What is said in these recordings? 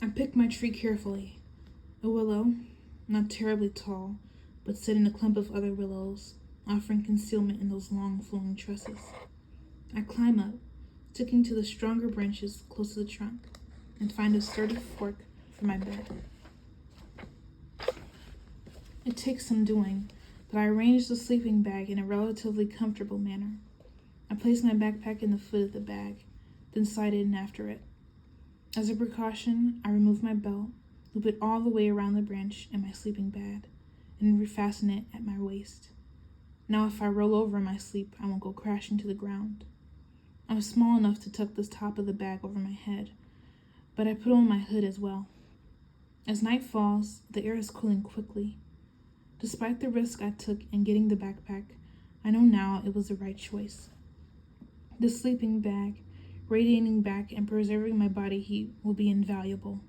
I picked my tree carefully. A willow, not terribly tall, but set in a clump of other willows, offering concealment in those long flowing tresses. I climb up, sticking to the stronger branches close to the trunk, and find a sturdy fork for my bed. It takes some doing, but I arrange the sleeping bag in a relatively comfortable manner. I place my backpack in the foot of the bag, then slide in after it. As a precaution, I remove my belt, loop it all the way around the branch in my sleeping bag, and refasten it at my waist. Now if I roll over in my sleep, I won't go crashing to the ground. I'm small enough to tuck the top of the bag over my head, but I put on my hood as well. As night falls, the air is cooling quickly. Despite the risk I took in getting the backpack, I know now it was the right choice. The sleeping bag, radiating back and preserving my body heat, will be invaluable.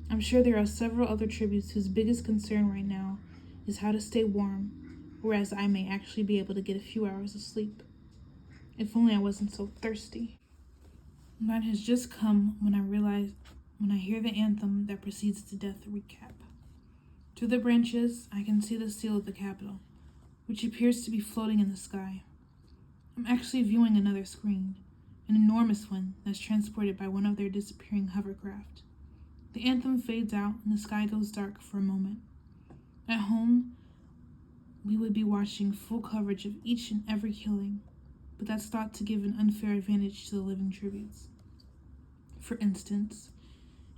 I'm sure there are several other tributes whose biggest concern right now is how to stay warm, whereas I may actually be able to get a few hours of sleep. If only I wasn't so thirsty. Night has just come when I hear the anthem that precedes the death recap. Through the branches, I can see the seal of the Capitol, which appears to be floating in the sky. I'm actually viewing another screen, an enormous one that's transported by one of their disappearing hovercraft. The anthem fades out and the sky goes dark for a moment. At home, we would be watching full coverage of each and every killing, but that's thought to give an unfair advantage to the living tributes. For instance,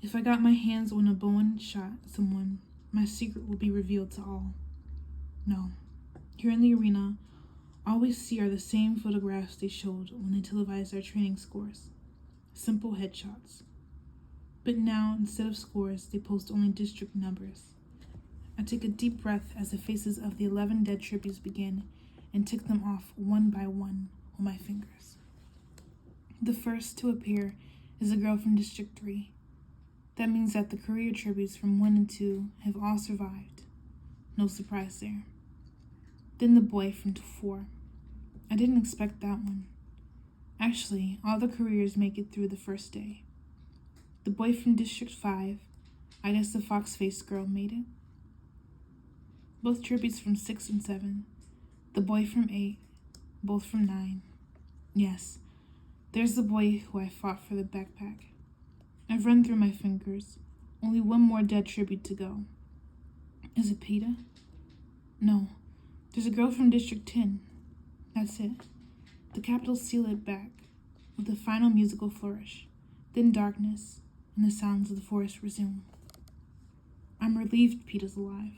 if I got my hands on a bow and shot someone, my secret will be revealed to all. No, here in the arena, all we see are the same photographs they showed when they televised our training scores. Simple headshots. But now, instead of scores, they post only district numbers. I take a deep breath as the faces of the 11 dead tributes begin and tick them off one by one on my fingers. The first to appear is a girl from District 3. That means that the career tributes from 1 and 2 have all survived. No surprise there. Then the boy from 4. I didn't expect that one. Actually, all the careers make it through the first day. The boy from District 5, I guess the fox-faced girl, made it. Both tributes from 6 and 7. The boy from 8, both from 9. Yes, there's the boy who I fought for the backpack. I've run through my fingers. Only one more dead tribute to go. Is it PETA? No. There's a girl from District 10. That's it. The Capitol seal it back, with a final musical flourish. Then darkness, and the sounds of the forest resume. I'm relieved PETA's alive.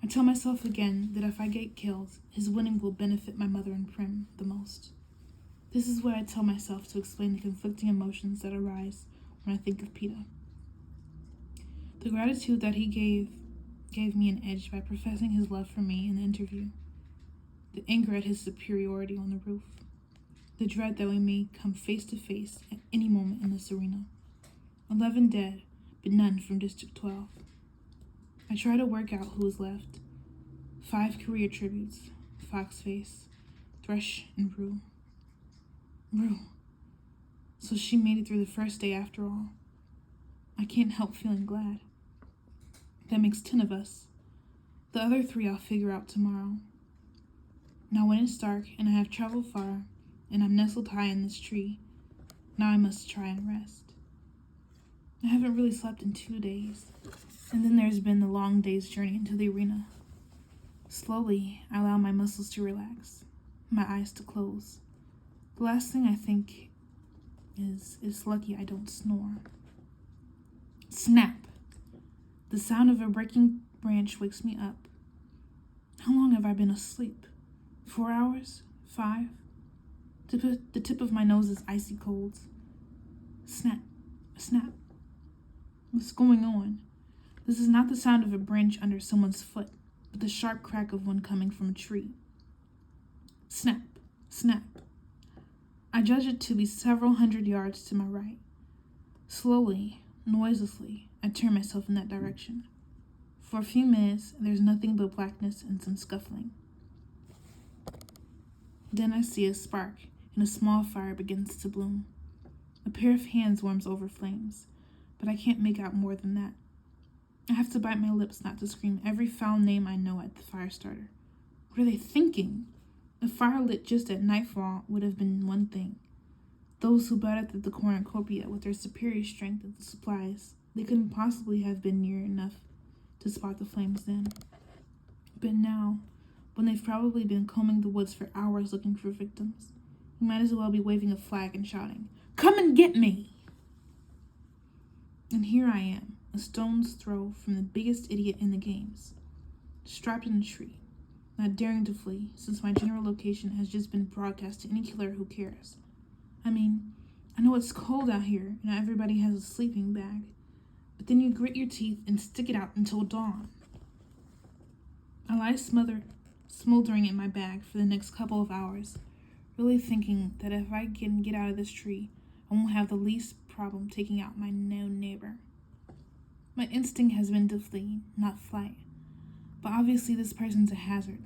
I tell myself again that if I get killed, his winning will benefit my mother and Prim the most. This is what I tell myself to explain the conflicting emotions that arise when I think of PETA. The gratitude that he gave me an edge by professing his love for me in the interview. The anger at his superiority on the roof. The dread that we may come face to face at any moment in this arena. 11 dead, but none from District 12. I try to work out who is left. 5 career tributes, Foxface, Thresh, and Rue. Rue. So she made it through the first day after all. I can't help feeling glad. That makes 10 of us. The other 3 I'll figure out tomorrow. Now when it's dark and I have traveled far, and I'm nestled high in this tree, now I must try and rest. I haven't really slept in 2 days, and then there's been the long day's journey into the arena. Slowly, I allow my muscles to relax, my eyes to close. The last thing I think is, it's lucky I don't snore. Snap! The sound of a breaking branch wakes me up. How long have I been asleep? 4 hours? 5? The tip of my nose is icy cold. Snap! Snap! What's going on? This is not the sound of a branch under someone's foot, but the sharp crack of one coming from a tree. Snap! Snap! I judge it to be several hundred yards to my right. Slowly, noiselessly, I turn myself in that direction. For a few minutes, there's nothing but blackness and some scuffling. Then I see a spark, and a small fire begins to bloom. A pair of hands warms over flames, but I can't make out more than that. I have to bite my lips not to scream every foul name I know at the fire starter. What are they thinking? A fire lit just at nightfall would have been one thing. Those who battered the cornucopia with their superior strength and supplies, they couldn't possibly have been near enough to spot the flames then. But now, when they've probably been combing the woods for hours looking for victims, you might as well be waving a flag and shouting, "Come and get me!" And here I am, a stone's throw from the biggest idiot in the games, strapped in a tree, not daring to flee since my general location has just been broadcast to any killer who cares. I mean, I know it's cold out here and everybody has a sleeping bag, but then you grit your teeth and stick it out until dawn. I lie smoldering in my bag for the next couple of hours, really thinking that if I can get out of this tree, I won't have the least problem taking out my known neighbor. My instinct has been to flee, not flight. But obviously this person's a hazard.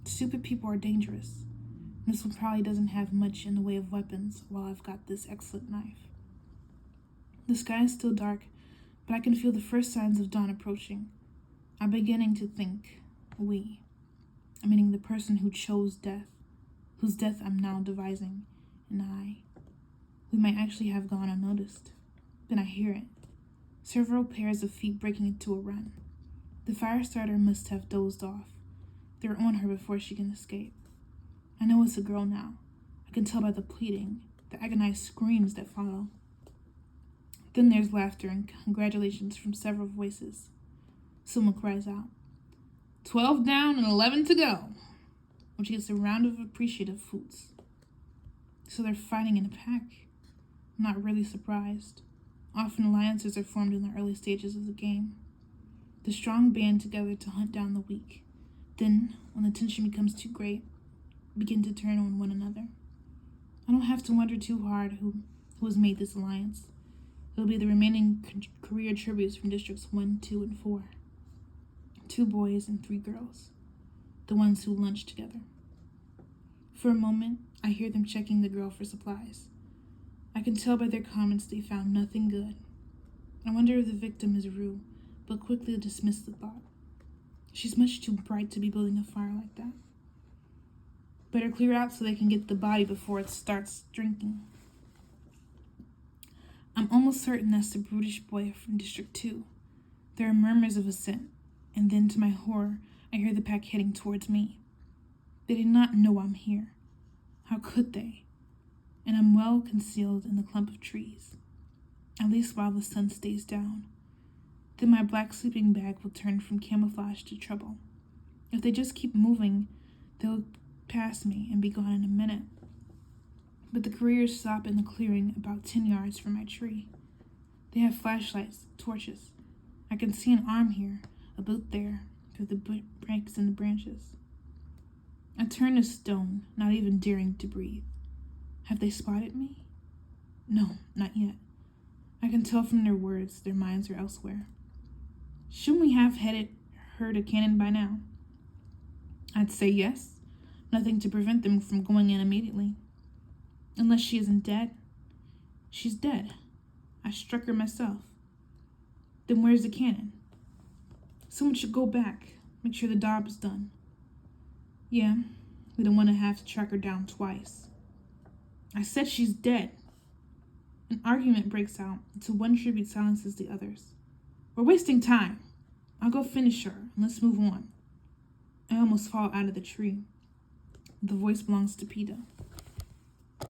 Stupid people are dangerous. And this one probably doesn't have much in the way of weapons while I've got this excellent knife. The sky is still dark, but I can feel the first signs of dawn approaching. I'm beginning to think meaning the person who chose death, whose death I'm now devising, and we might actually have gone unnoticed. Then I hear it. Several pairs of feet breaking into a run. The fire starter must have dozed off. They're on her before she can escape. I know it's a girl now. I can tell by the pleading, the agonized screams that follow. Then there's laughter and congratulations from several voices. Someone cries out, 12 down and 11 to go, which gets a round of appreciative hoots. So they're fighting in a pack. I'm not really surprised. Often alliances are formed in the early stages of the game. The strong band together to hunt down the weak. Then, when the tension becomes too great, begin to turn on one another. I don't have to wonder too hard who has made this alliance. It'll be the remaining career tributes from Districts 1, 2, and 4. 2 boys and 3 girls. The ones who lunched together. For a moment, I hear them checking the girl for supplies. I can tell by their comments they found nothing good. I wonder if the victim is Rue, but quickly dismiss the thought. She's much too bright to be building a fire like that. Better clear out so they can get the body before it starts drinking. I'm almost certain that's the brutish boy from District 2. There are murmurs of assent, and then to my horror, I hear the pack heading towards me. They did not know I'm here. How could they? And I'm well concealed in the clump of trees, at least while the sun stays down. Then my black sleeping bag will turn from camouflage to trouble. If they just keep moving, they'll pass me and be gone in a minute. But the couriers stop in the clearing about 10 yards from my tree. They have flashlights, torches. I can see an arm here, a boot there, through the breaks in the branches. I turn to stone, not even daring to breathe. Have they spotted me? No, not yet. I can tell from their words their minds are elsewhere. Shouldn't we have heard a cannon by now? I'd say yes. Nothing to prevent them from going in immediately. Unless she isn't dead. She's dead. I struck her myself. Then where's the cannon? Someone should go back, make sure the job is done. Yeah, we don't want to have to track her down twice. I said she's dead. An argument breaks out until one tribute silences the others. We're wasting time. I'll go finish her and let's move on. I almost fall out of the tree. The voice belongs to Peter.